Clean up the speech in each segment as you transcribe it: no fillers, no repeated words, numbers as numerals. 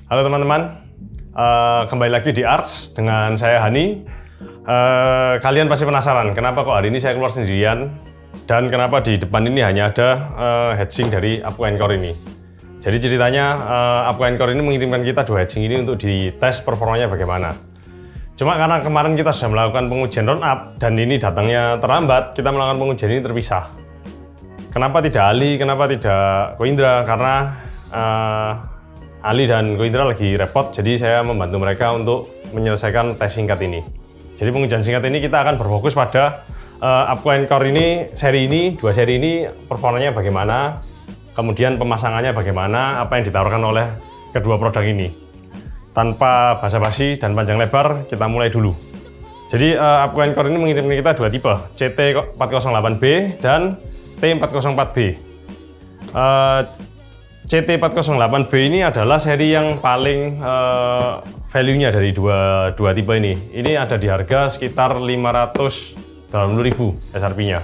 Halo teman-teman, kembali lagi di Ars dengan saya Hani. Kalian pasti penasaran kenapa kok hari ini saya keluar sendirian dan kenapa di depan ini hanya ada heatsink dari Apco Encore ini. Jadi ceritanya Apco Encore ini mengirimkan kita 2 heatsink ini untuk dites performanya bagaimana. Cuma karena kemarin kita sudah melakukan pengujian round up dan ini datangnya terlambat, kita melakukan pengujian ini terpisah. Kenapa tidak Ali, kenapa tidak Ko Indra? Karena Ali dan Ko Indra lagi repot, jadi saya membantu mereka untuk menyelesaikan tes singkat ini. Jadi pengujian singkat ini kita akan berfokus pada Apco Encore ini, dua seri ini performanya bagaimana, kemudian pemasangannya bagaimana, apa yang ditawarkan oleh kedua produk ini. Tanpa basa-basi dan panjang lebar, kita mulai dulu. Jadi Apco Encore ini mengirimkan kita 2 tipe, CT408B dan T404B. CT408B ini adalah seri yang paling value-nya dari dua tipe ini. Ini ada di harga sekitar 580.000 SRP-nya.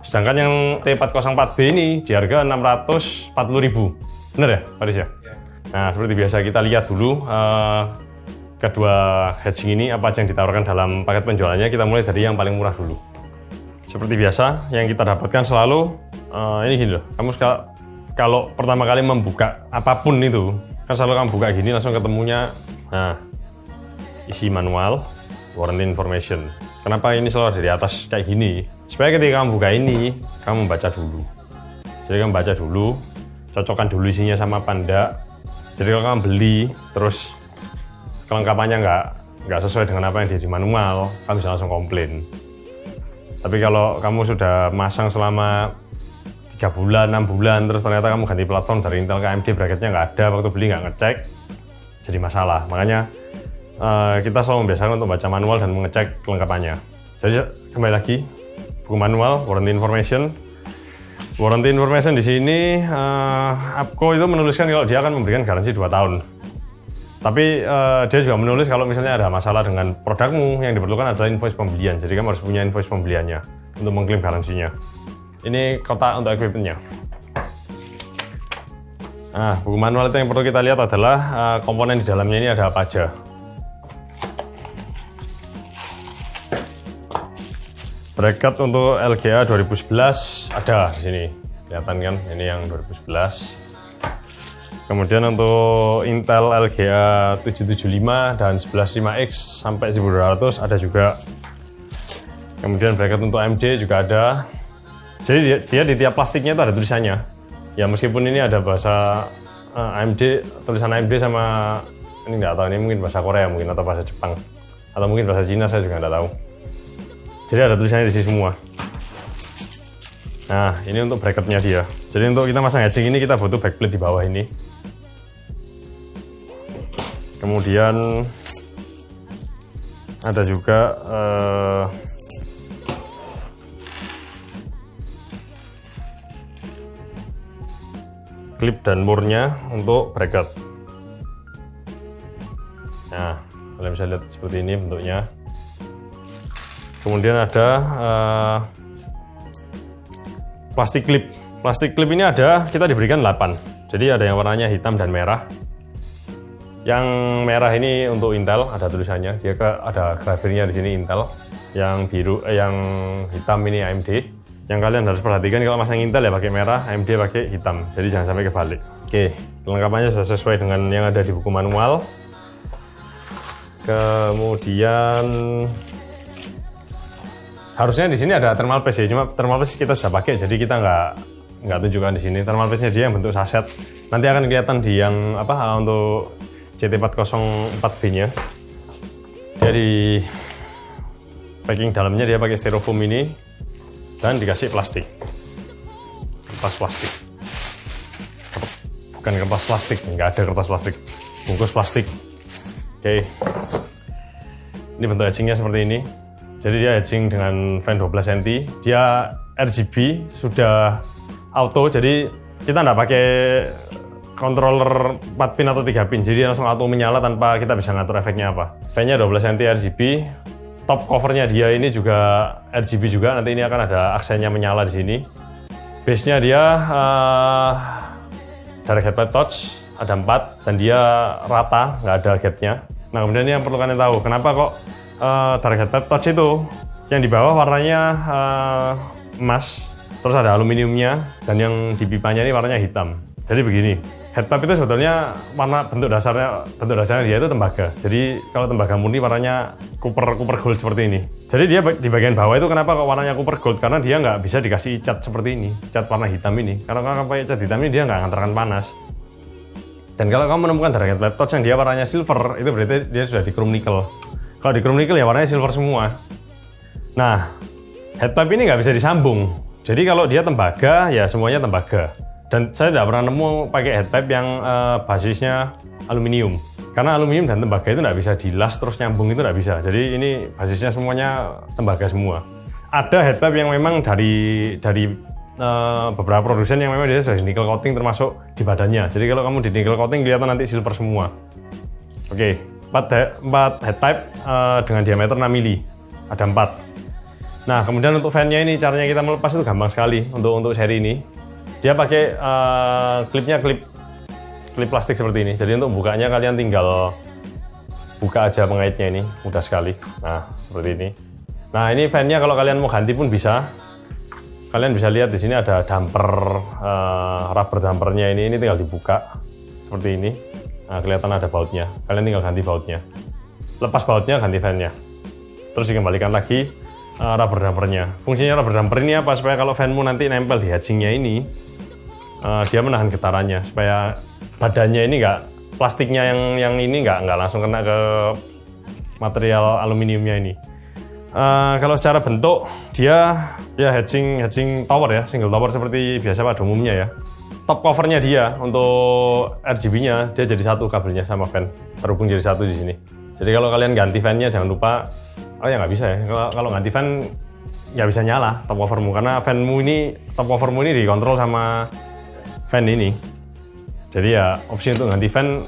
Sedangkan yang T404B ini di harga 640.000. Bener ya, Pak Riz ya? Nah, seperti biasa kita lihat dulu kedua heatsink ini apa yang ditawarkan dalam paket penjualannya. Kita mulai dari yang paling murah dulu. Seperti biasa, yang kita dapatkan selalu ini gini loh. Kamu kalau pertama kali membuka apapun itu, kan selalu kamu buka gini langsung ketemunya, nah, isi manual, warranty information. Kenapa ini selalu dari atas kayak gini? Supaya ketika kamu buka ini, kamu baca dulu. Jadi kamu baca dulu, cocokkan dulu isinya sama apa enggak. Jadi kalau kamu beli, terus kelengkapannya nggak sesuai dengan apa yang di manual, kamu bisa langsung komplain. Tapi kalau kamu sudah masang selama 3 bulan, 6 bulan, terus ternyata kamu ganti platform dari Intel ke AMD, bracketnya nggak ada, waktu beli nggak ngecek, jadi masalah. Makanya kita selalu membiasakan untuk baca manual dan mengecek kelengkapannya. Jadi kembali lagi, buku manual, warranty information. Warranty information di sini, Apco itu menuliskan kalau dia akan memberikan garansi 2 tahun. Tapi dia juga menulis kalau misalnya ada masalah dengan produkmu, yang diperlukan adalah invoice pembelian. Jadi kamu harus punya invoice pembeliannya untuk mengklaim garansinya. Ini kotak untuk equipment-nya. Nah, buku manual itu yang perlu kita lihat adalah komponen di dalamnya ini ada apa aja. Bracket untuk LGA 2011 ada di sini. Kelihatan kan? Ini yang 2011. Kemudian untuk Intel LGA 775 dan 115X sampai 1200 ada juga. Kemudian bracket untuk AMD juga ada. Jadi dia di tiap plastiknya itu ada tulisannya. Ya meskipun ini ada bahasa AMD, tulisan AMD sama ini nggak tahu, ini mungkin bahasa Korea mungkin atau bahasa Jepang atau mungkin bahasa Cina, saya juga nggak tahu. Jadi ada tulisannya di sini semua. Nah, ini untuk bracketnya dia. Jadi untuk kita masang heatsink ini kita butuh backplate di bawah ini. Kemudian ada juga klip dan murnya untuk bracket. Nah, kalian bisa lihat seperti ini bentuknya. Kemudian ada plastik clip. Plastik clip ini kita diberikan 8. Jadi ada yang warnanya hitam dan merah. Yang merah ini untuk Intel, ada tulisannya. Dia ada grafirnya di sini Intel. Yang biru, yang hitam ini AMD. Yang kalian harus perhatikan kalau masang Intel ya pakai merah, AMD pakai hitam. Jadi jangan sampai kebalik. Oke, kelengkapannya sudah sesuai dengan yang ada di buku manual. Kemudian harusnya di sini ada thermal paste ya, cuma thermal paste kita sudah pakai, jadi kita nggak tunjukkan di sini. Thermal paste-nya dia yang bentuk saset. Nanti akan kelihatan di yang untuk CT404B-nya. Dia di packing dalamnya dia pakai styrofoam ini dan dikasih plastik. Kertas plastik. Bukan kertas plastik, nggak ada kertas plastik. Bungkus plastik. Oke. Ini bentuk heatsink-nya seperti ini. Jadi dia heatsink dengan fan 12 cm. Dia RGB, sudah auto, jadi kita nggak pakai controller 4 pin atau 3 pin. Jadi langsung auto menyala tanpa kita bisa ngatur efeknya apa. Fan-nya 12 cm RGB. Top covernya dia ini juga RGB juga. Nanti ini akan ada aksennya menyala di sini. Base-nya dia direct headlight touch, ada 4 dan dia rata, nggak ada gapnya. Nah kemudian ini yang perlu kalian tahu, kenapa kok dark headpipe touch itu yang di bawah warnanya emas, terus ada aluminiumnya, dan yang di pipanya ini warnanya hitam. Jadi begini, headpipe itu sebetulnya bentuk dasarnya dia itu tembaga. Jadi kalau tembaga murni warnanya copper gold seperti ini. Jadi dia di bagian bawah itu kenapa kok warnanya copper gold? Karena dia nggak bisa dikasih cat seperti ini, cat warna hitam ini. Karena kalau pakai cat hitam ini dia nggak ngantarkan panas. Dan kalau kamu menemukan dark headpipe touch yang dia warnanya silver, itu berarti dia sudah di chrome nickel. Kalau di chrome nickel ya warnanya silver semua. Nah, headpipe ini nggak bisa disambung. Jadi kalau dia tembaga ya semuanya tembaga. Dan saya tidak pernah nemu pakai headpipe yang basisnya aluminium. Karena aluminium dan tembaga itu tidak bisa dilas terus nyambung, itu tidak bisa. Jadi ini basisnya semuanya tembaga semua. Ada headpipe yang memang dari beberapa produsen yang memang dia sudah di nickel coating termasuk di badannya. Jadi kalau kamu di nickel coating kelihatan nanti silver semua. Oke, 4 headpipe dengan diameter 6 mili. Ada 4. Nah, kemudian untuk fan-nya ini caranya kita melepas itu gampang sekali untuk seri ini. Dia pakai klip plastik seperti ini. Jadi untuk bukanya kalian tinggal buka aja pengaitnya ini, mudah sekali. Nah, seperti ini. Nah, ini fan-nya kalau kalian mau ganti pun bisa. Kalian bisa lihat di sini ada damper, rubber dampernya ini tinggal dibuka seperti ini. Nah, kelihatan ada bautnya. Kalian tinggal ganti bautnya. Lepas bautnya, ganti fan-nya. Terus dikembalikan lagi rubber dampernya. Fungsinya rubber damper ini apa? Supaya kalau fanmu nanti nempel di hatchingnya ini, dia menahan getarannya. Supaya badannya ini plastiknya yang ini nggak langsung kena ke material aluminiumnya ini. Kalau secara bentuk dia ya hatching tower ya, single tower seperti biasa pada umumnya ya. Top covernya dia untuk RGB-nya dia jadi satu kabelnya sama fan, terhubung jadi satu di sini. Jadi kalau kalian ganti fan-nya jangan lupa, ya nggak bisa ya. Kalau ganti fan nggak bisa nyala top covermu karena top covermu ini dikontrol sama fan ini. Jadi ya opsi untuk ganti fan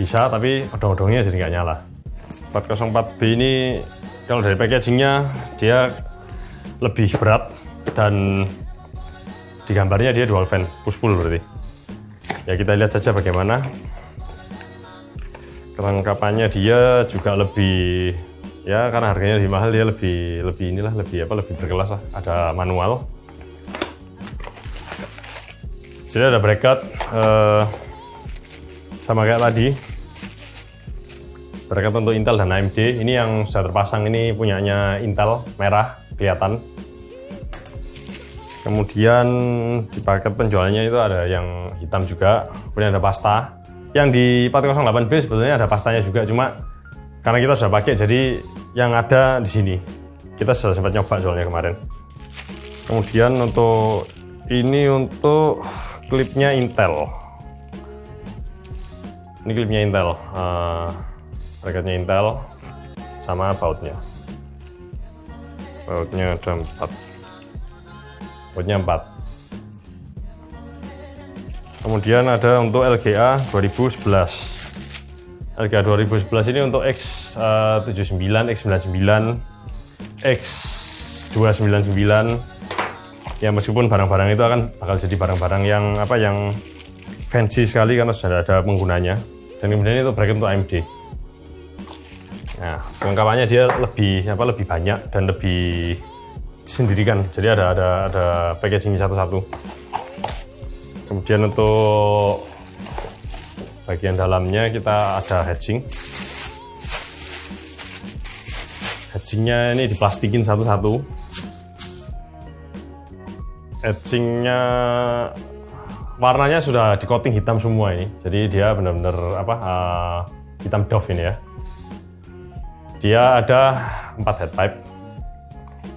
bisa, tapi odong-odongnya jadi nggak nyala. 404B ini kalau dari packagingnya dia lebih berat dan di gambarnya dia dual fan push pull berarti. Ya kita lihat saja bagaimana. Kelengkapannya dia juga lebih, ya karena harganya lebih mahal dia lebih berkelas lah. Ada manual. Jadi ada bracket sama kayak tadi. Bracket untuk Intel dan AMD. Ini yang sudah terpasang ini punyanya Intel, merah kelihatan. Kemudian di paket penjualnya itu ada yang hitam juga. Kemudian ada pasta. Yang di 408B sebetulnya ada pastanya juga, cuma karena kita sudah pakai jadi yang ada di sini. Kita sudah sempat nyoba soalnya kemarin. Kemudian untuk klipnya Intel. Ini klipnya Intel, bracketnya Intel sama bautnya. Bautnya ada 4. Bautnya 4. Kemudian ada untuk LGA 2011. LGA 2011 ini untuk X79, X99, X299. Ya meskipun barang-barang itu bakal jadi barang-barang yang fancy sekali karena sudah ada penggunanya. Dan kemudian itu bracket untuk AMD. Nah, kelengkapannya dia lebih banyak dan lebih disendirikan. Jadi ada packaging satu-satu. Kemudian untuk bagian dalamnya kita ada hatching. Hatchingnya ini diplastikin satu-satu. Hatchingnya warnanya sudah di coating hitam semua ini. Jadi dia benar-benar hitam doff ini ya. Dia ada 4 headpipe.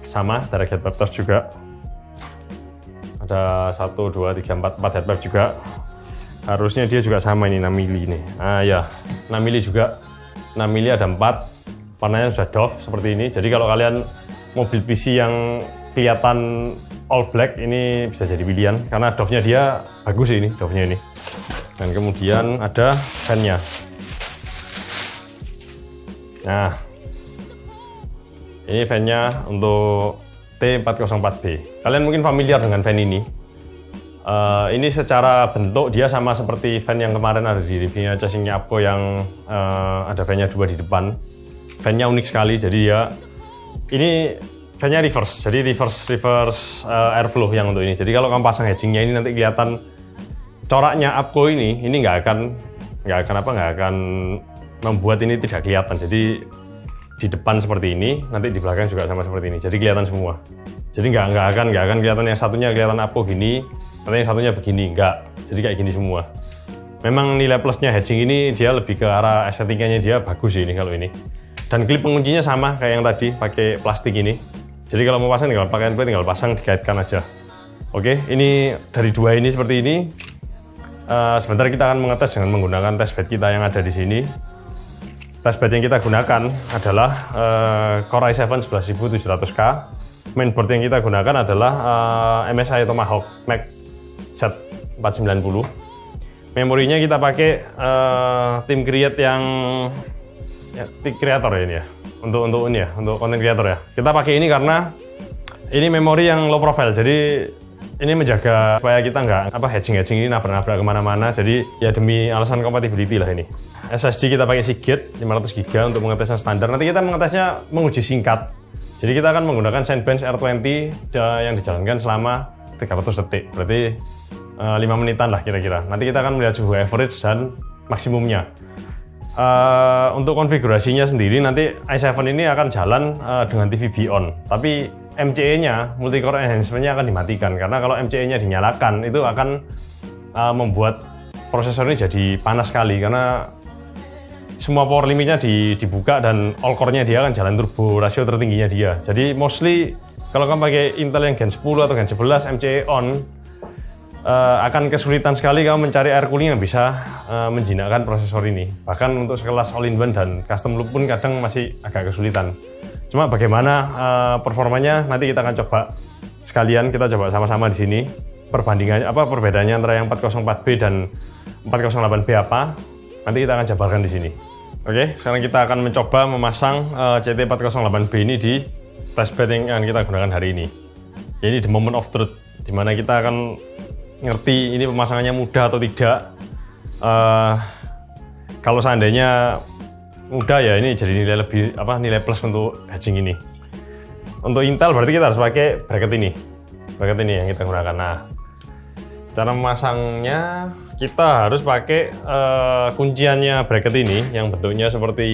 Sama direct headpipe touch juga. Ada 1, 2, 3, 4 headpipe juga. Harusnya dia juga sama ini 6 mili nih. Ya 6 mili juga. 6 mili ada 4. Warnanya sudah doff seperti ini. Jadi kalau kalian mobil PC yang kelihatan all black ini bisa jadi pilihan karena doff-nya dia bagus ini, doff-nya ini. Dan kemudian ada fan-nya. Nah, ini fan-nya untuk T404B. Kalian mungkin familiar dengan fan ini. Ini secara bentuk dia sama seperti fan yang kemarin ada di reviewnya casingnya Apco yang ada fan-nya 2 di depan. Fan-nya unik sekali, jadi dia ini fan-nya reverse, jadi reverse airflow yang untuk ini. Jadi kalau kamu pasang hedgingnya ini nanti kelihatan coraknya Apco ini nggak akan membuat ini tidak kelihatan. Jadi di depan seperti ini, nanti di belakang juga sama seperti ini. Jadi kelihatan semua. Jadi nggak akan kelihatan yang satunya kelihatan Apco gini, nanti yang satunya begini, nggak. Jadi kayak gini semua. Memang nilai plusnya hedging ini dia lebih ke arah estetikanya, dia bagus sih ini kalau ini. Dan klip penguncinya sama kayak yang tadi, pakai plastik ini. Jadi kalau mau pasang tinggal pasang, dikaitkan aja. Oke, ini dari 2 ini seperti ini. Sebentar kita akan mengetes dengan menggunakan test bed kita yang ada di sini. Testbed yang kita gunakan adalah Core i7 11700K. Mainboard yang kita gunakan adalah MSI Tomahawk Max Z490. Memorinya kita pakai tim create yang creator ya ini ya. Untuk content creator ya. Kita pakai ini karena ini memori yang low profile. Jadi ini menjaga supaya kita nggak hedging ini nabrak-nabrak kemana-mana. Jadi ya demi alasan compatibility lah ini. SSD kita pakai Seagate 500 GB untuk mengetesnya standar. Nanti kita mengetesnya menguji singkat. Jadi kita akan menggunakan Cinebench R20 yang dijalankan selama 300 detik. Berarti 5 menitan lah kira-kira. Nanti kita akan melihat suhu average dan maksimumnya. Untuk konfigurasinya sendiri nanti i7 ini akan jalan dengan TVB on. Tapi MCE-nya, multi-core enhancement-nya akan dimatikan. Karena kalau MCE-nya dinyalakan, itu akan membuat prosesor ini jadi panas sekali. Karena semua power limitnya dibuka dan all core-nya dia akan jalan turbo, rasio tertingginya dia. Jadi mostly, kalau kamu pakai Intel yang Gen 10 atau Gen 11, MCE on, akan kesulitan sekali kamu mencari air cooling yang bisa menjinakkan prosesor ini. Bahkan untuk sekelas all-in-one dan custom loop pun kadang masih agak kesulitan. Cuma bagaimana performanya nanti kita akan coba sekalian, kita coba sama-sama di sini perbandingannya perbedaannya antara yang 404B dan 408B apa. Nanti kita akan jabarkan di sini. Oke, sekarang kita akan mencoba memasang CT408B ini di testbed yang akan kita gunakan hari ini. Ini the moment of truth, di mana kita akan ngerti ini pemasangannya mudah atau tidak. Kalau seandainya mudah ya ini jadi nilai plus untuk hedging ini. Untuk Intel berarti kita harus pakai bracket ini yang kita gunakan. Nah, cara memasangnya kita harus pakai kunciannya bracket ini yang bentuknya seperti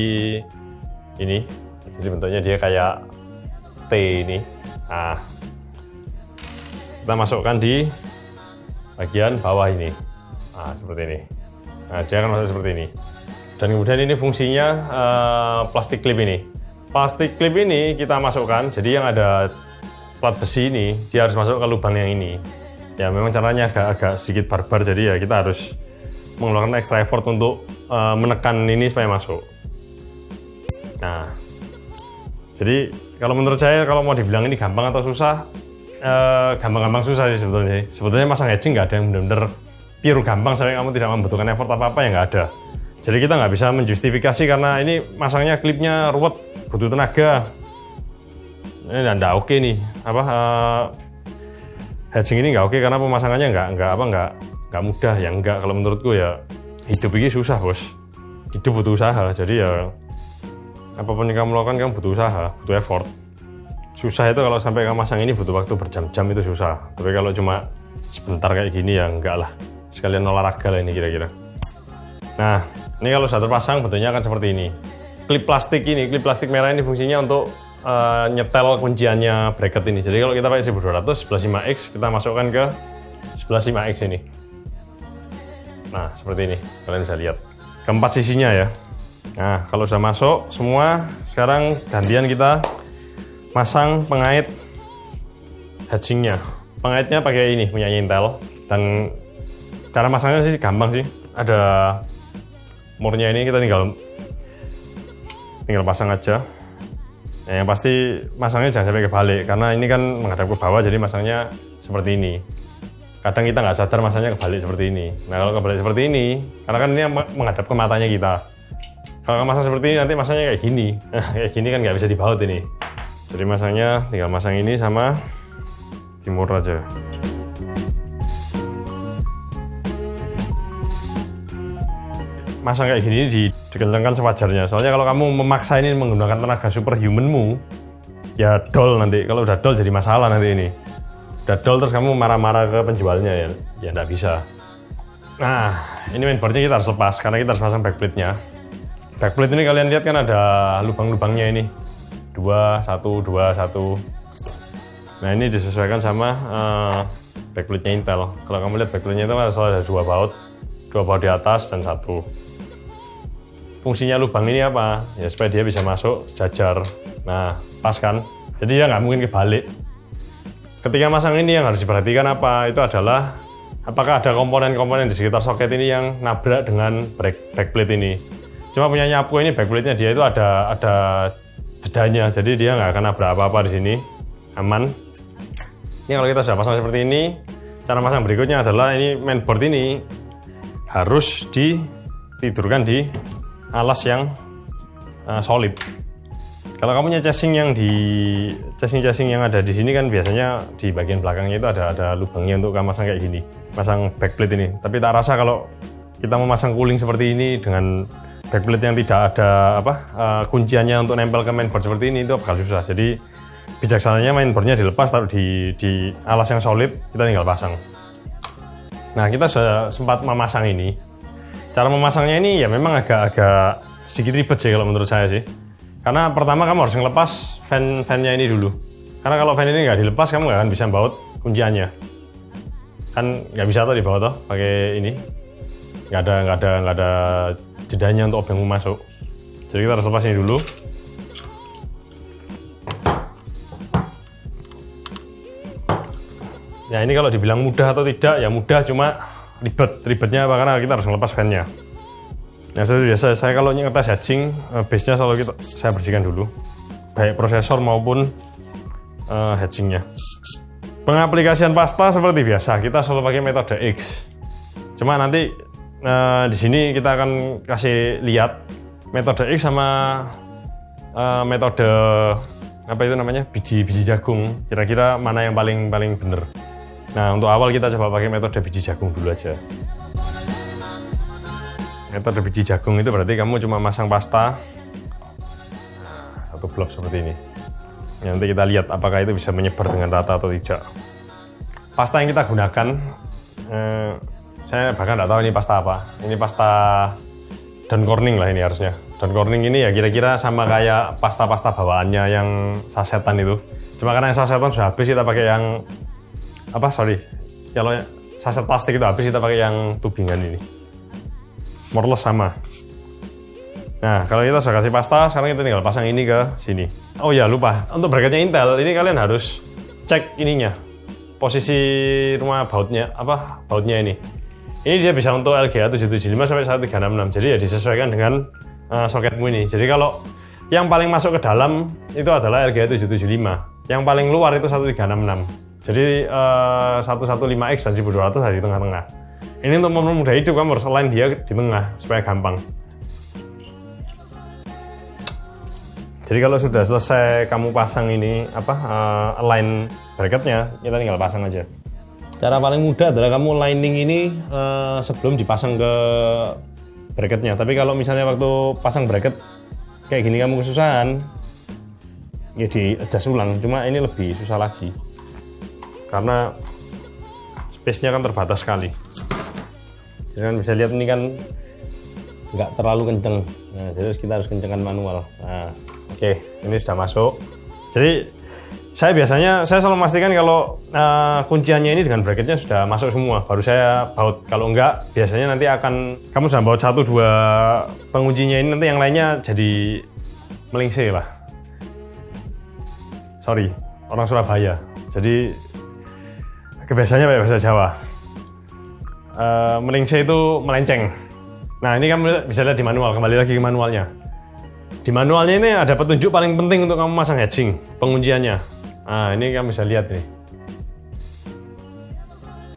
ini. Jadi bentuknya dia kayak T ini. Nah, kita masukkan di bagian bawah ini. Nah, seperti ini. Nah, dia akan masuk seperti ini. Dan kemudian ini fungsinya plastik clip ini. Plastik clip ini kita masukkan, jadi yang ada plat besi ini, dia harus masuk ke lubang yang ini. Ya memang caranya agak sedikit barbar, jadi ya kita harus mengeluarkan extra effort untuk menekan ini supaya masuk. Nah, jadi kalau menurut saya kalau mau dibilang ini gampang atau susah, gampang-gampang susah sih sebetulnya. Sebetulnya masang hedging nggak ada yang benar-benar pure gampang sampai kamu tidak membutuhkan effort apa-apa, yang nggak ada. Jadi kita nggak bisa menjustifikasi karena ini masangnya klipnya ruwet, butuh tenaga. Ini nggak oke nih. Hedging ini nggak oke karena pemasangannya nggak mudah. Ya enggak, kalau menurutku ya hidup ini susah bos. Hidup butuh usaha. Jadi ya apapun yang kamu lakukan kamu butuh usaha, butuh effort. Susah itu kalau sampai kamu masang ini butuh waktu berjam-jam, itu susah. Tapi kalau cuma sebentar kayak gini ya enggak lah. Sekalian olahraga lah ini kira-kira. Nah, ini kalau sudah terpasang bentuknya akan seperti ini. Klip plastik merah ini fungsinya untuk nyetel kunciannya bracket ini. Jadi kalau kita pakai 1200 11.5X, kita masukkan ke 11.5X ini. Nah, seperti ini. Kalian bisa lihat. Keempat sisinya ya. Nah, kalau sudah masuk semua, sekarang gantian kita masang pengait hedgingnya. Pengaitnya pakai ini, punya Intel. Dan cara masangnya sih gampang sih. Ada murnya ini, kita tinggal pasang aja. Yang pasti masangnya jangan sampai kebalik, karena ini kan menghadap ke bawah, jadi masangnya seperti ini. Kadang kita nggak sadar masangnya kebalik seperti ini. Nah kalau kebalik seperti ini, karena kan ini menghadap ke matanya kita. Kalau masang seperti ini, nanti masangnya kayak gini. Kayak gini kan nggak bisa dibaut ini. Jadi masangnya tinggal masang ini sama timur aja. masang kayak gini dikencangkan sewajarnya. Soalnya kalau kamu memaksa ini menggunakan tenaga superhumanmu, ya dol nanti. Kalau udah dol jadi masalah nanti ini. Udah dol terus kamu marah-marah ke penjualnya ya nggak bisa. Nah, ini mainboardnya kita harus lepas karena kita harus pasang backplate-nya. Backplate ini kalian lihat kan ada lubang-lubangnya ini. 2, 1, 2, 1. Nah, ini disesuaikan sama backplate-nya Intel. Kalau kamu lihat backplate-nya itu ada 2 baut. 2 baut di atas dan 1. Fungsinya lubang ini apa? Ya supaya dia bisa masuk sejajar. Nah, pas kan? Jadi dia nggak mungkin kebalik. Ketika masang ini yang harus diperhatikan apa? Itu adalah apakah ada komponen-komponen di sekitar soket ini yang nabrak dengan backplate ini. Cuma punya nyapu ini backplate-nya dia itu ada jedanya, jadi dia nggak akan nabrak apa-apa di sini, aman. Ini kalau kita sudah pasang seperti ini, cara masang berikutnya adalah ini mainboard ini harus ditidurkan di alas yang solid. Kalau kamu punya casing yang casing yang ada di sini kan biasanya di bagian belakangnya itu ada lubangnya untuk masang kayak gini, masang backplate ini. Tapi tak rasa kalau kita memasang cooling seperti ini dengan backplate yang tidak ada kunciannya untuk nempel ke mainboard seperti ini, itu bakal susah. Jadi bijaksananya mainboardnya dilepas, taruh di alas yang solid, kita tinggal pasang. Nah, kita sudah sempat memasang ini. Cara memasangnya ini ya memang agak sedikit ribet sih kalau menurut saya sih. Karena pertama kamu harus ngelepas fan-nya ini dulu. Karena kalau fan ini nggak dilepas, kamu nggak akan bisa baut kunciannya. Kan nggak bisa tuh dibaut toh pakai ini. Nggak ada jedanya untuk obengmu masuk. Jadi kita harus lepas ini dulu. Ya ini kalau dibilang mudah atau tidak, ya mudah, cuma ribetnya apa? Karena kita harus ngelepas fan-nya. Nah, seperti biasa saya kalau ngetes heatsink, base-nya selalu saya bersihkan dulu, baik prosesor maupun heatsinknya. Pengaplikasian pasta seperti biasa, kita selalu pakai metode X. Cuma nanti di sini kita akan kasih lihat metode X sama metode apa itu namanya, biji jagung. Kira-kira mana yang paling bener. Nah, untuk awal kita coba pakai metode biji jagung dulu aja. Metode biji jagung itu berarti kamu cuma masang pasta satu blok seperti ini. Nanti kita lihat apakah itu bisa menyebar dengan rata atau tidak. Pasta yang kita gunakan, saya bahkan nggak tahu ini pasta apa. Ini pasta Don Corning lah ini harusnya. Don Corning ini ya kira-kira sama kayak pasta-pasta bawaannya yang sasetan itu. Cuma karena yang sasetan sudah habis, kita pakai yang kalau saset plastik itu habis, kita pakai yang tubingan ini. Moreless sama. Nah, kalau kita sudah kasih pasta, sekarang kita tinggal pasang ini ke sini. Oh ya, lupa. Untuk bracketnya Intel, ini kalian harus cek ininya. Posisi rumah bautnya ini. Ini dia bisa untuk LGA 775 sampai 1366. Jadi ya disesuaikan dengan soketmu ini. Jadi kalau yang paling masuk ke dalam itu adalah LGA 775. Yang paling luar itu 1366. Jadi 115X dan 1200 ada di tengah-tengah. Ini untuk mempermudah hidup, kamu harus align dia di tengah supaya gampang. Jadi kalau sudah selesai kamu pasang ini align bracketnya, kita tinggal pasang aja. Cara paling mudah adalah kamu lining ini sebelum dipasang ke bracketnya. Tapi kalau misalnya waktu pasang bracket kayak gini kamu kesusahan, ya di adjust ulang. Cuma ini lebih susah lagi karena space-nya kan terbatas sekali. Kalian bisa lihat ini kan nggak terlalu kenceng. Nah, jadi kita harus kencengkan manual. Nah, oke, ini sudah masuk. Jadi saya selalu memastikan kalau kunciannya ini dengan bracketnya sudah masuk semua, baru saya baut. Kalau enggak, biasanya nanti kamu sudah baut 1-2 penguncinya ini, nanti yang lainnya jadi melingsih lah. Sorry, orang Surabaya. Jadi kebiasaannya pakai bahasa Jawa. Melingsih itu melenceng. Nah, ini kamu bisa lihat di manual. Kembali lagi ke manualnya. Di manualnya ini ada petunjuk paling penting untuk kamu masang heatsink, pengunciannya. Nah, ini kamu bisa lihat nih.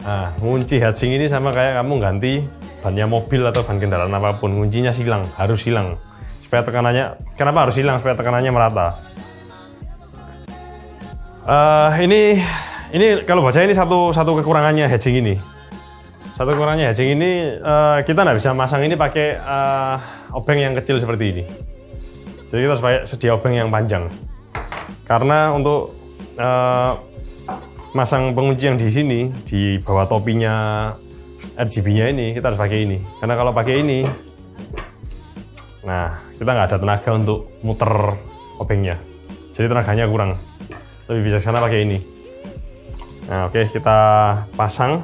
Nah, ngunci heatsink ini sama kayak kamu ganti bannya mobil atau ban kendaraan apapun. Kuncinya harus hilang. Supaya tekanannya, kenapa harus hilang? Supaya tekanannya merata. Ini kalau baca ini satu kekurangannya heatsink ini. satu kurangnya hatching ini kita nggak bisa masang ini pakai obeng yang kecil seperti ini. Jadi kita harus sedia obeng yang panjang. Karena untuk masang pengunci yang di sini di bawah topinya RGB-nya ini kita harus pakai ini. Karena kalau pakai ini, nah kita nggak ada tenaga untuk muter obengnya. Jadi tenaganya kurang. Lebih bijaksana pakai ini. Nah oke, kita pasang.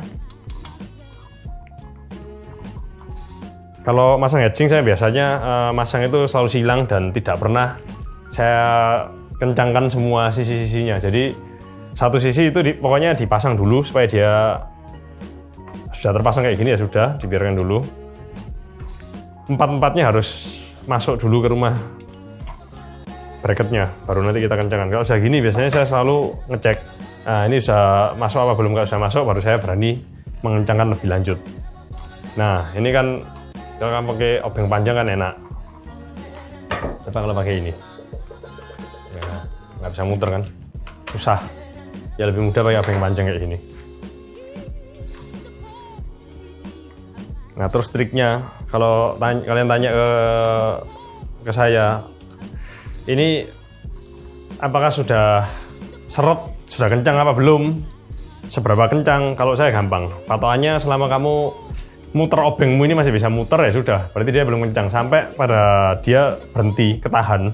Kalau masang hatching saya biasanya masang itu selalu silang dan tidak pernah saya kencangkan semua sisi-sisinya. Jadi satu sisi itu pokoknya dipasang dulu supaya dia sudah terpasang kayak gini ya sudah, dibiarkan dulu. Empat-empatnya harus masuk dulu ke rumah bracketnya, baru nanti kita kencangkan. Kalau sudah gini biasanya saya selalu ngecek, nah ini sudah masuk apa belum. Kalau sudah masuk baru saya berani mengencangkan lebih lanjut. Nah ini kan kalau kamu pakai obeng panjang kan enak. Coba kalau pakai ini, nah, nggak bisa muter kan, susah. Ya lebih mudah pakai obeng panjang kayak gini. Nah terus triknya, kalau kalian tanya ke saya, ini apakah sudah seret, sudah kencang apa belum? Seberapa kencang? Kalau saya gampang. Patokannya selama kamu muter obengmu ini masih bisa muter ya sudah. Berarti dia belum kencang. Sampai pada dia berhenti, ketahan.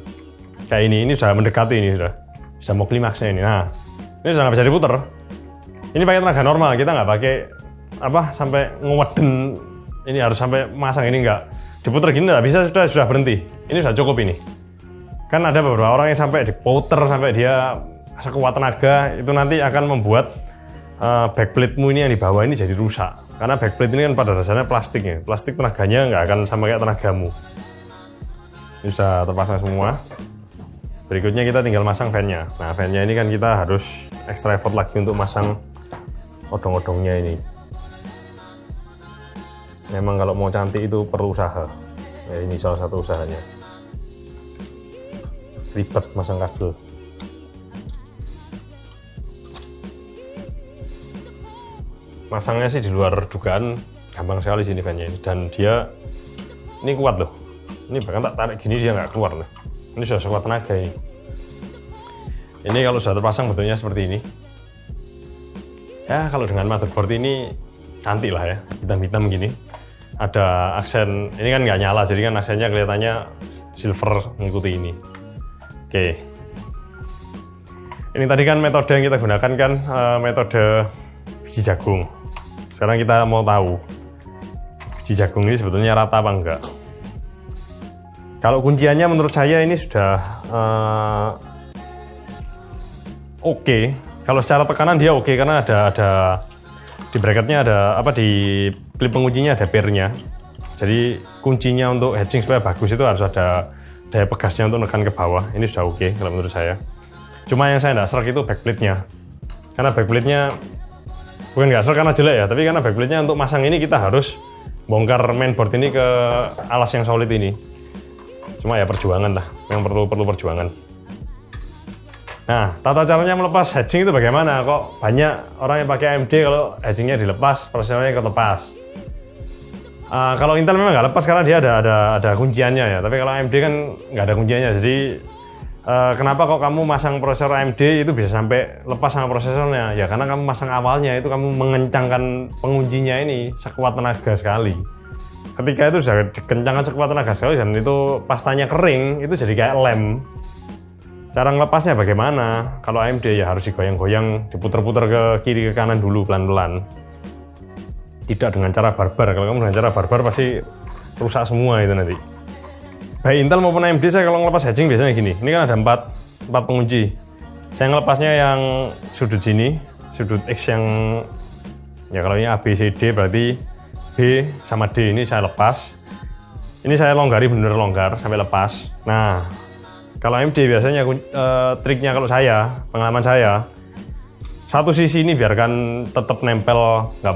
Kayak ini sudah mendekati ini sudah. Bisa mau klimaksnya ini. Nah, ini sudah nggak bisa diputer. Ini pakai tenaga normal. Kita nggak pakai sampai ngeweden. Ini harus sampai masang ini nggak. Diputer gini nggak bisa, sudah berhenti. Ini sudah cukup ini. Kan ada beberapa orang yang sampai diputer sampai dia sekuat tenaga, itu nanti akan membuat backplate-mu ini yang di bawah ini jadi rusak. Karena backplate ini kan pada dasarnya plastik ya. Plastik tenaganya nggak akan sama kayak tenagamu. Ini sudah terpasang semua. Berikutnya kita tinggal masang fan-nya. Nah fan-nya ini kan kita harus extra effort lagi untuk masang odong-odongnya ini. Memang kalau mau cantik itu perlu usaha. Ya, ini salah satu usahanya. Ribet masang kabel. Masangnya sih di luar dugaan, gampang sekali sini fan-nya ini. Dan dia ini kuat loh. Ini bahkan tak tarik gini dia nggak keluar loh. Ini sudah sekuat tenaga ini. Ini kalau sudah terpasang bentuknya seperti ini. Ya kalau dengan motherboard ini cantik lah ya, hitam-hitam gini. Ada aksen, ini kan nggak nyala, jadi kan aksennya kelihatannya silver mengikuti ini. Oke. Ini tadi kan metode yang kita gunakan kan metode biji jagung. Sekarang kita mau tahu biji jagung ini sebetulnya rata apa enggak. Kalau kunciannya menurut saya ini sudah oke. Kalau secara tekanan dia oke karena ada di bracketnya ada di klip penguncinya ada pairnya. Jadi kuncinya untuk hatching supaya bagus itu harus ada daya pegasnya untuk menekan ke bawah. Ini sudah oke kalau menurut saya. Cuma yang saya nggak serak itu backplate-nya. Karena backplate-nya bukan nggak serak karena jelek ya, tapi karena backplate-nya untuk masang ini kita harus bongkar mainboard ini ke alas yang solid ini. Cuma ya perjuangan lah, yang perlu perjuangan. Nah, tata caranya melepas hatching itu bagaimana? Kok banyak orang yang pakai AMD kalau hatchingnya dilepas, prosesornya ikut lepas. Kalau Intel memang nggak lepas karena dia ada kunciannya ya. Tapi kalau AMD kan nggak ada kunciannya. Jadi kenapa kok kamu masang prosesor AMD itu bisa sampai lepas sama prosesornya? Ya karena kamu masang awalnya itu kamu mengencangkan penguncinya ini sekuat tenaga sekali. Ketika itu sudah dikencangkan sekuat tenaga sekali dan itu pastanya kering, itu jadi kayak lem. Cara ngelepasnya bagaimana? Kalau AMD ya harus digoyang-goyang, diputer-puter ke kiri ke kanan dulu pelan-pelan. Tidak dengan cara barbar. Kalau kamu dengan cara barbar pasti rusak semua itu nanti. Baik Intel maupun AMD saya kalau ngelepas hatching biasanya gini. Ini kan ada 4 pengunci. Saya ngelepasnya yang sudut sini, sudut X yang ya kalau ini A, B, C, D berarti B sama D ini saya lepas. Ini saya longgari benar longgar sampai lepas. Nah, kalau AMD biasanya triknya kalau saya, pengalaman saya, satu sisi ini biarkan tetap nempel, nggak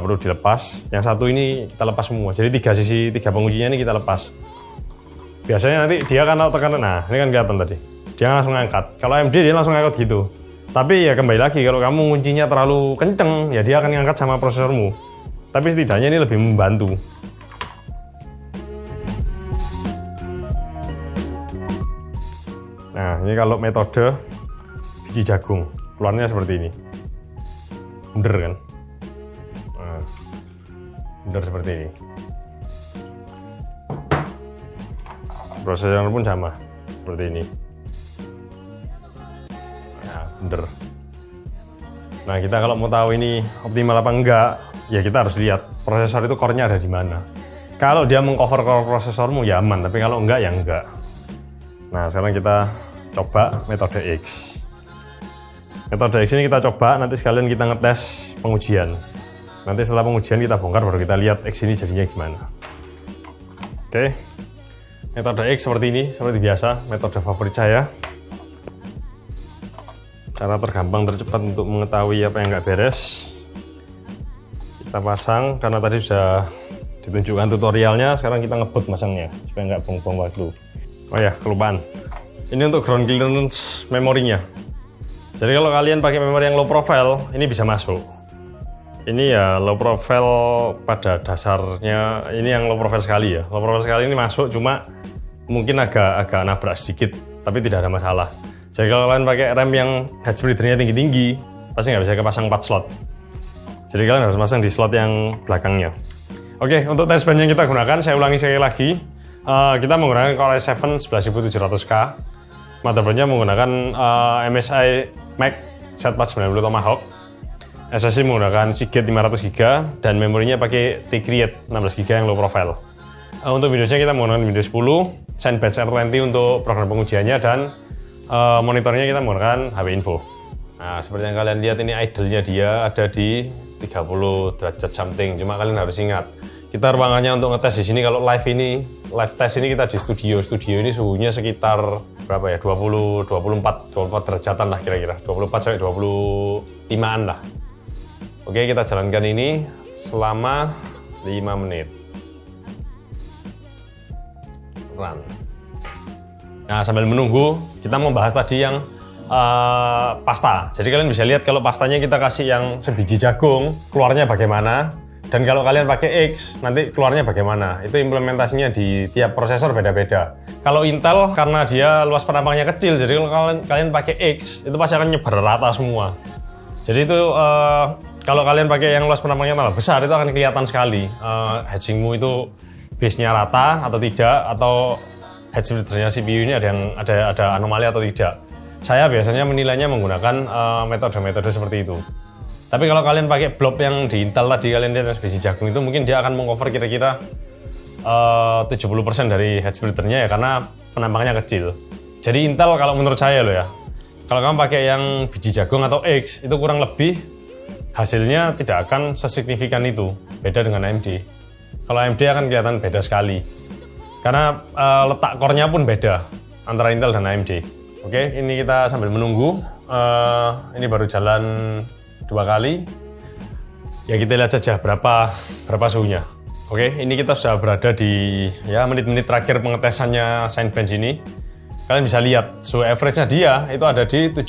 perlu dilepas. Yang satu ini kita lepas semua. Jadi 3 penguncinya ini kita lepas. Biasanya nanti dia akan tekan, nah ini kan kelihatan tadi. Dia langsung angkat. Kalau AMD dia langsung angkat gitu. Tapi ya kembali lagi kalau kamu kuncinya terlalu kenceng, ya dia akan ngangkat sama prosesormu. Tapi setidaknya ini lebih membantu. Nah, ini kalau metode biji jagung, keluarnya seperti ini. Bunder kan? Nah, bunder seperti ini. Prosesnya pun sama, seperti ini. Nah, bunder. Nah, kita kalau mau tahu ini optimal apa enggak, ya kita harus lihat prosesor itu core-nya ada di mana. Kalau dia mengcover core prosesormu ya aman, tapi kalau enggak ya enggak. Nah, sekarang kita coba metode X. Metode X ini kita coba, nanti sekalian kita ngetes pengujian. Nanti setelah pengujian kita bongkar, baru kita lihat X ini jadinya gimana. Oke, metode X seperti ini, seperti biasa, metode favorit saya. Cara tergampang, tercepat untuk mengetahui apa yang nggak beres. Kita pasang, karena tadi sudah ditunjukkan tutorialnya, sekarang kita ngebut masangnya, supaya nggak buang-buang waktu. Oh ya, kelupaan. Ini untuk ground clearance memorinya. Jadi kalau kalian pakai memori yang low profile, ini bisa masuk. Ini ya low profile pada dasarnya, ini yang low profile sekali ya. Low profile sekali ini masuk, cuma mungkin agak nabrak sedikit, tapi tidak ada masalah. Jadi kalau kalian pakai RAM yang head splitternya tinggi-tinggi, pasti nggak bisa kepasang 4 slot. Jadi kalian harus pasang di slot yang belakangnya. Oke, untuk test bench yang kita gunakan, saya ulangi sekali lagi. Kita menggunakan Core i7 11700K. Motherboardnya menggunakan MSI Mac Z490 Tomahawk. SSD menggunakan Seagate 500GB dan memorinya pakai T-Create 16GB yang low profile. Untuk Windowsnya kita menggunakan Windows 10, Cinebench R20 untuk program pengujiannya, dan monitornya kita menggunakan HP Info. Nah, seperti yang kalian lihat ini idle-nya dia ada di 30 derajat something. Cuma kalian harus ingat, kita ruangannya untuk ngetes di sini kalau live test ini kita di studio. Studio ini suhunya sekitar berapa ya? 24 derajatan lah kira-kira. 24 sampai 25-an lah. Oke, kita jalankan ini selama 5 menit. Run. Nah, sambil menunggu, kita membahas tadi yang pasta. Jadi kalian bisa lihat kalau pastanya kita kasih yang sebiji jagung, keluarnya bagaimana. Dan kalau kalian pakai X, nanti keluarnya bagaimana. Itu implementasinya di tiap prosesor beda-beda. Kalau Intel, karena dia luas penampangnya kecil, jadi kalau kalian pakai X, itu pasti akan nyebar rata semua. Jadi itu kalau kalian pakai yang luas penampangnya tambah besar, itu akan kelihatan sekali. Hedgingmu itu base-nya rata atau tidak, atau head splitternya CPU ini ada anomali atau tidak. Saya biasanya menilainya menggunakan metode-metode seperti itu. Tapi kalau kalian pakai blob yang di Intel tadi, kalian lihat biji jagung itu, mungkin dia akan mengcover kira-kira 70% dari head splitternya ya, karena penampangnya kecil. Jadi Intel kalau menurut saya loh ya, kalau kamu pakai yang biji jagung atau X, itu kurang lebih hasilnya tidak akan sesignifikan itu. Beda dengan AMD. Kalau AMD akan kelihatan beda sekali. Karena letak core-nya pun beda antara Intel dan AMD. Oke, ini kita sambil menunggu. Ini baru jalan 2 kali. Ya kita lihat saja berapa suhunya. Oke, ini kita sudah berada di ya menit-menit terakhir pengetesannya Cinebench ini. Kalian bisa lihat suhu average-nya dia itu ada di 76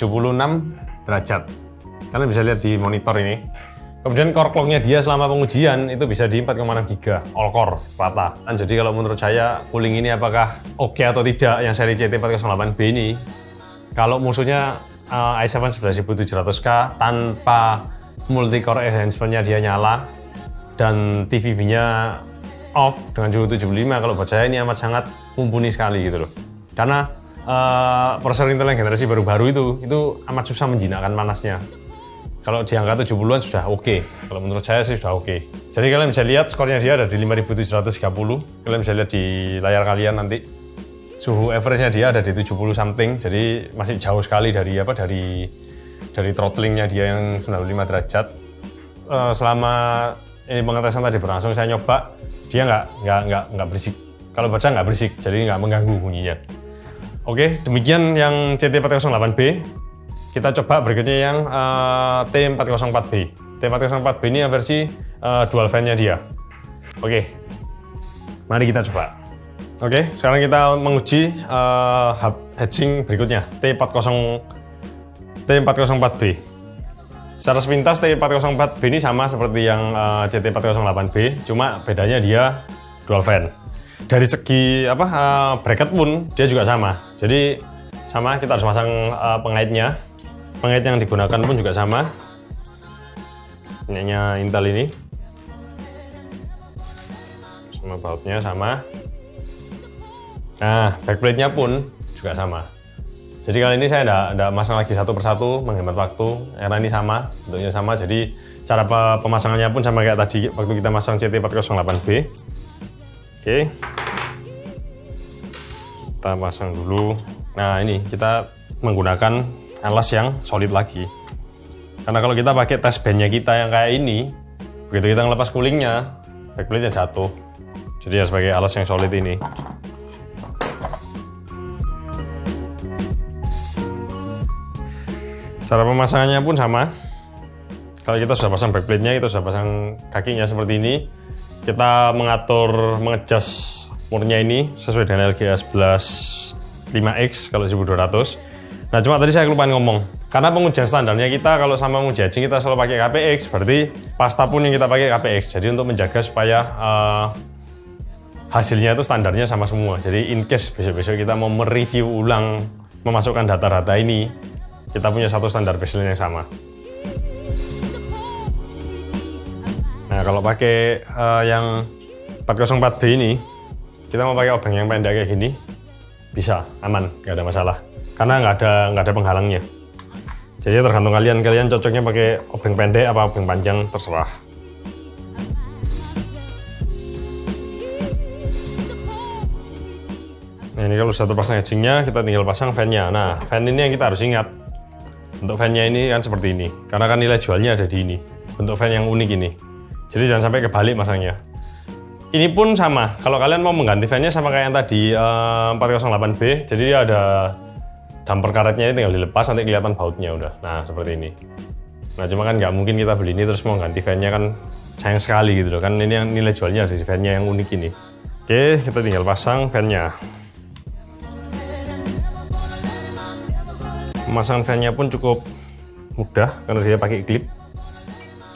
derajat. Kalian bisa lihat di monitor ini. Kemudian core clock-nya dia selama pengujian itu bisa di 4,6 GB all core rata. Dan jadi kalau menurut saya cooling ini apakah oke atau tidak yang seri CT408B ini, kalau musuhnya i7 11700K tanpa multi-core enhancement-nya dia nyala dan TVB-nya off dengan suhu 75, kalau buat saya ini amat sangat mumpuni sekali gitu loh. Karena prosesor Intel yang generasi baru-baru itu amat susah menjinakkan panasnya. Kalau di angka 70-an sudah oke. Kalau menurut saya sih sudah oke. Jadi kalian bisa lihat skornya dia ada di 5730. Kalian bisa lihat di layar kalian nanti. Suhu average-nya dia ada di 70 something. Jadi masih jauh sekali dari throttling-nya dia yang 95 derajat. Selama ini pengetesan tadi berlangsung, saya nyoba, dia nggak berisik. Kalau baca nggak berisik, jadi nggak mengganggu bunyinya. Oke, demikian yang CT408B. Kita coba berikutnya yang T404B. T404B ini yang versi dual fan-nya dia. Oke, mari kita coba. Oke, sekarang kita menguji heatsink berikutnya, T404B. Secara sepintas T404B ini sama seperti yang CT408B, cuma bedanya dia dual fan. Dari segi bracket pun dia juga sama. Jadi sama, kita harus pasang pengaitnya. Pengait yang digunakan pun juga sama. Punyanya Intel ini. Sama bautnya sama. Nah, backplate-nya pun juga sama. Jadi kali ini saya tidak masang lagi satu persatu, menghemat waktu, karena ini sama, bentuknya sama. Jadi cara pemasangannya pun sama kayak tadi waktu kita masang CT408B. Oke, kita pasang dulu. Nah, ini kita menggunakan alas yang solid lagi. Karena kalau kita pakai test bandnya kita yang kayak ini, begitu kita ngelepas coolingnya, backplate-nya jatuh. Jadi harus pakai alas yang solid ini. Cara pemasangannya pun sama. Kalau kita sudah pasang backplate-nya, kita sudah pasang kakinya seperti ini. Kita mengadjust murnya ini sesuai dengan LGA 11 5X kalau 1200. Nah, cuma tadi saya lupa ngomong. Karena pengujian standarnya kita kalau sama menguji hatching kita selalu pakai KPX, berarti pasta pun yang kita pakai KPX. Jadi untuk menjaga supaya hasilnya itu standarnya sama semua. Jadi in case besok-besok kita mau mereview ulang, memasukkan data-data ini, kita punya satu standar baseline yang sama. Nah, kalau pakai yang 404B ini, kita mau pakai obeng yang pendek kayak gini, bisa, aman, nggak ada masalah. Karena nggak ada penghalangnya. Jadi tergantung kalian cocoknya pakai obeng pendek apa obeng panjang, terserah. Nah, ini kalau sudah terpasang hatchingnya, kita tinggal pasang fan-nya. Nah, fan ini yang kita harus ingat. Untuk fan-nya ini kan seperti ini, karena kan nilai jualnya ada di ini. Bentuk fan yang unik ini. Jadi jangan sampai kebalik masangnya. Ini pun sama, kalau kalian mau mengganti fan-nya sama kayak yang tadi 408B, jadi dia ada damper karetnya ini tinggal dilepas, nanti kelihatan bautnya udah. Nah, seperti ini. Nah, cuma kan nggak mungkin kita beli ini terus mau ganti fan-nya, kan sayang sekali gitu loh. Kan ini yang nilai jualnya ada di fan-nya yang unik ini. Oke, kita tinggal pasang fan-nya. Pemasangan fan-nya pun cukup mudah karena dia pakai klip.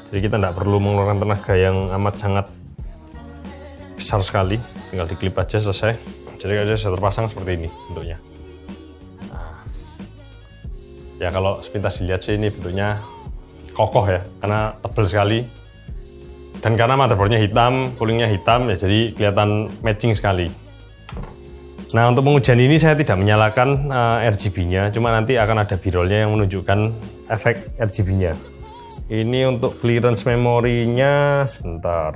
Jadi kita tidak perlu mengeluarkan tenaga yang amat sangat besar sekali, tinggal diklip aja selesai. Jadi aja sudah terpasang seperti ini bentuknya. Nah, ya kalau sepintas dilihat sih ini bentuknya kokoh ya, karena tebal sekali. Dan karena motherboardnya hitam, coolingnya hitam, ya jadi kelihatan matching sekali. Nah, untuk pengujian ini saya tidak menyalakan RGB-nya, cuma nanti akan ada B-roll-nya yang menunjukkan efek RGB-nya. Ini untuk clearance memorinya, sebentar.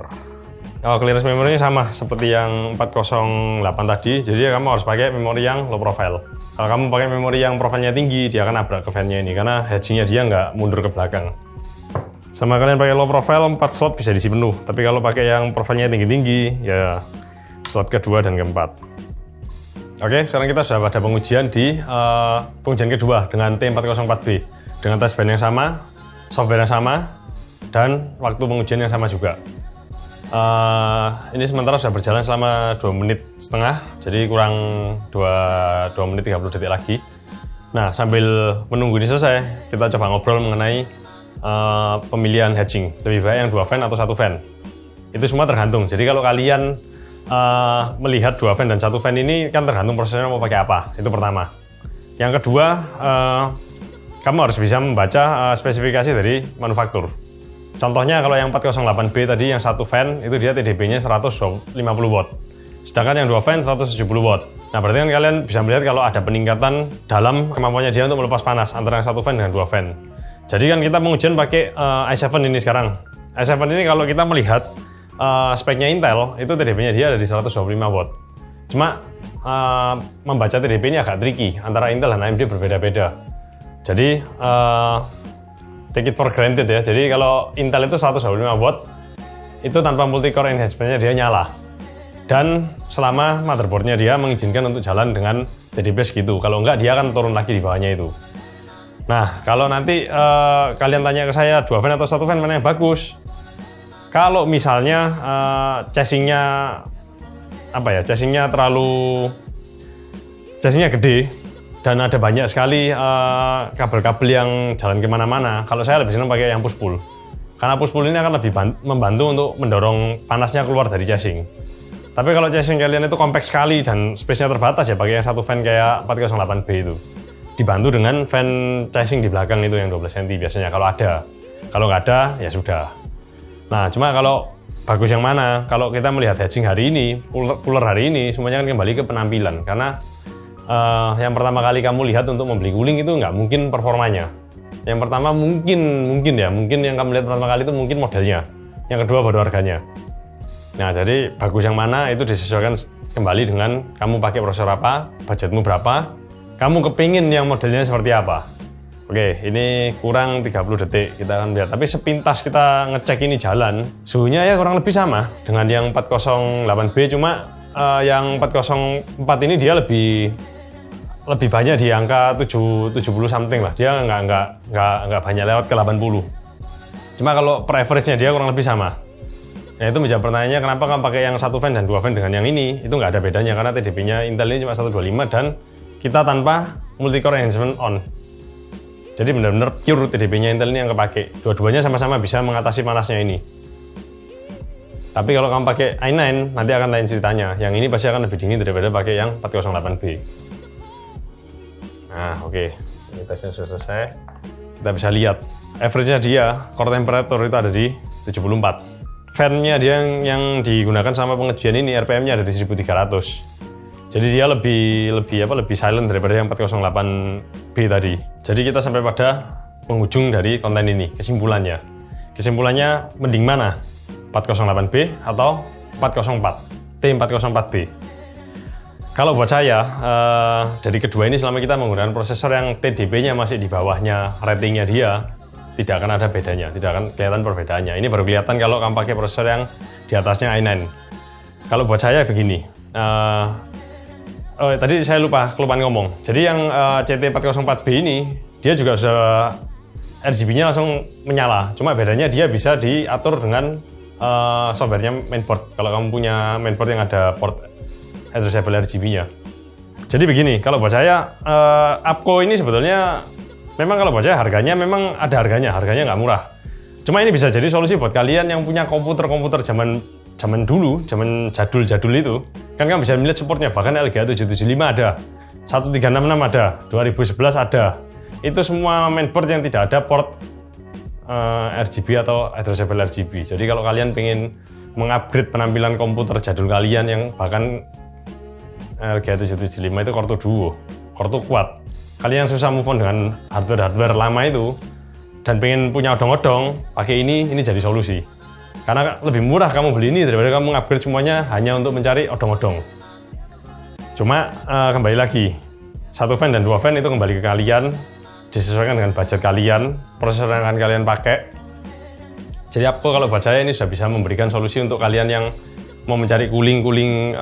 Oh, clearance memorinya sama seperti yang 408 tadi, jadi kamu harus pakai memori yang low profile. Kalau kamu pakai memori yang profilnya tinggi, dia akan nabrak ke fan-nya ini, karena hatching-nya dia nggak mundur ke belakang. Sama kalian pakai low profile, 4 slot bisa diisi penuh, tapi kalau pakai yang profilnya tinggi-tinggi, ya slot kedua dan keempat. Oke, sekarang kita sudah pada pengujian di pengujian kedua dengan T404B dengan test band yang sama, software yang sama, dan waktu pengujian yang sama juga. Ini sementara sudah berjalan selama 2 menit setengah, jadi kurang 2 menit 30 detik lagi. Nah, sambil menunggu ini selesai, kita coba ngobrol mengenai pemilihan hatching, lebih baik yang 2 fan atau 1 fan. Itu semua tergantung. Jadi kalau kalian melihat 2 fan dan 1 fan ini kan tergantung prosesnya mau pakai apa, itu pertama. Yang kedua, kamu harus bisa membaca spesifikasi dari manufaktur. Contohnya kalau yang 408B tadi yang 1 fan itu dia TDP-nya 150 watt, sedangkan yang 2 fan 170 watt. Nah, berarti kan kalian bisa melihat kalau ada peningkatan dalam kemampuannya dia untuk melepas panas antara yang 1 fan dengan 2 fan. Jadi kan kita pengujian pakai i7 ini sekarang. i7 ini kalau kita melihat speknya Intel, itu TDP-nya dia ada di 125 watt. Cuma membaca TDP ini agak tricky, antara Intel dan AMD berbeda-beda. Jadi take it for granted ya. Jadi kalau Intel itu 125 watt, itu tanpa multi-core enhancement-nya dia nyala. Dan selama motherboard-nya dia mengizinkan untuk jalan dengan TDP segitu. Kalau enggak, dia akan turun lagi di bawahnya itu. Nah, kalau nanti kalian tanya ke saya 2 fan atau 1 fan mana yang bagus? Kalau misalnya chasing-nya gede, dan ada banyak sekali kabel-kabel yang jalan kemana-mana. Kalau saya lebih senang pakai yang push pull, karena push pull ini akan lebih membantu untuk mendorong panasnya keluar dari casing. Tapi kalau casing kalian itu compact sekali dan space-nya terbatas, ya pakai yang satu fan kayak 408B itu, dibantu dengan fan casing di belakang itu yang 12 cm biasanya kalau ada. Kalau nggak ada ya sudah. Nah, cuma kalau bagus yang mana? Kalau kita melihat hatching hari ini, cooler hari ini, semuanya kan kembali ke penampilan. Karena yang pertama kali kamu lihat untuk membeli cooling itu nggak mungkin performanya. Yang pertama mungkin yang kamu lihat pertama kali itu mungkin modelnya. Yang kedua baru harganya. Nah, jadi bagus yang mana itu disesuaikan kembali dengan kamu pakai prosesor apa, budgetmu berapa, kamu kepingin yang modelnya seperti apa. Oke, ini kurang 30 detik kita akan lihat. Tapi sepintas kita ngecek ini jalan, suhunya ya kurang lebih sama dengan yang 408B, cuma yang 404 ini dia lebih banyak di angka 70 something lah. Dia nggak banyak lewat ke 80. Cuma kalau per average-nya dia kurang lebih sama. Nah, itu menjawab pertanyaannya kenapa kamu pakai yang satu fan dan dua fan dengan yang ini. Itu nggak ada bedanya karena TDP-nya Intel ini cuma 125 dan kita tanpa multi-core enhancement on. Jadi benar-benar pure TDP-nya Intel ini yang kepake. Dua-duanya sama-sama bisa mengatasi panasnya ini. Tapi kalau kamu pakai i9 nanti akan lain ceritanya. Yang ini pasti akan lebih dingin daripada pakai yang 408B. Nah, oke. Ini tesnya sudah selesai. Kita bisa lihat average-nya dia, core temperature itu ada di 74. Fan-nya dia yang digunakan sama pengujian ini RPM-nya ada di 1300. Jadi dia lebih silent daripada yang 408B tadi. Jadi kita sampai pada penghujung dari konten ini, kesimpulannya. Kesimpulannya mending mana? 408B atau 404? T404B. Kalau buat saya, dari kedua ini selama kita menggunakan prosesor yang TDP-nya masih di bawahnya ratingnya dia, tidak akan ada bedanya, tidak akan kelihatan perbedaannya. Ini baru kelihatan kalau kamu pakai prosesor yang di atasnya i9. Kalau buat saya begini, tadi saya kelupaan ngomong. Jadi yang CT404B ini, dia juga sudah RGB-nya langsung menyala. Cuma bedanya dia bisa diatur dengan softwarenya mainboard. Kalau kamu punya mainboard yang ada port addressable RGB-nya. Jadi begini, kalau buat saya, Upco ini sebetulnya memang kalau buat saya harganya memang ada harganya nggak murah. Cuma ini bisa jadi solusi buat kalian yang punya komputer zaman dulu, zaman jadul itu. Kan kamu bisa melihat supportnya, bahkan LGA 775 ada, 1366 ada, 2011 ada. Itu semua mainboard yang tidak ada port RGB atau addressable RGB. Jadi kalau kalian pengen mengupgrade penampilan komputer jadul kalian yang bahkan LGA 775 itu Core 2 Duo, Core 2 kuat. Kalian yang susah move on dengan hardware lama itu dan pengen punya odong-odong, pakai ini jadi solusi. Karena lebih murah kamu beli ini daripada kamu upgrade semuanya hanya untuk mencari odong-odong. Cuma kembali lagi, satu fan dan dua fan itu kembali ke kalian, disesuaikan dengan budget kalian, prosesor yang akan kalian pakai. Jadi Upco kalau buat saya ini sudah bisa memberikan solusi untuk kalian yang mau mencari cooling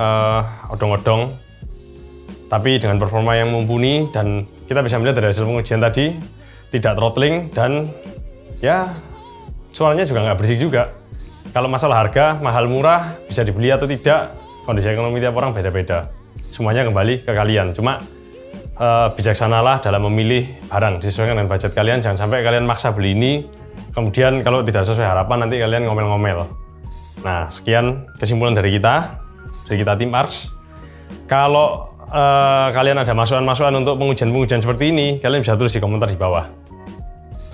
odong-odong, tapi dengan performa yang mumpuni, dan kita bisa melihat dari hasil pengujian tadi tidak throttling dan ya suaranya juga nggak berisik juga. Kalau masalah harga, mahal murah, bisa dibeli atau tidak, kondisi ekonomi tiap orang beda-beda. Semuanya kembali ke kalian. Cuma bijaksanalah dalam memilih barang, disesuaikan dengan budget kalian. Jangan sampai kalian maksa beli ini, kemudian kalau tidak sesuai harapan nanti kalian ngomel-ngomel. Nah, sekian kesimpulan dari kita tim Ars. Kalau kalian ada masukan-masukan untuk pengujian-pengujian seperti ini, kalian bisa tulis di komentar di bawah.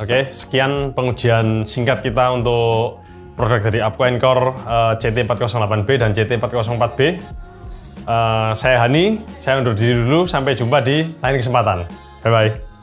Oke, sekian pengujian singkat kita untuk produk dari Upco Encore CT408B dan CT404B. Saya Hani, saya undur diri dulu, sampai jumpa di lain kesempatan. Bye-bye.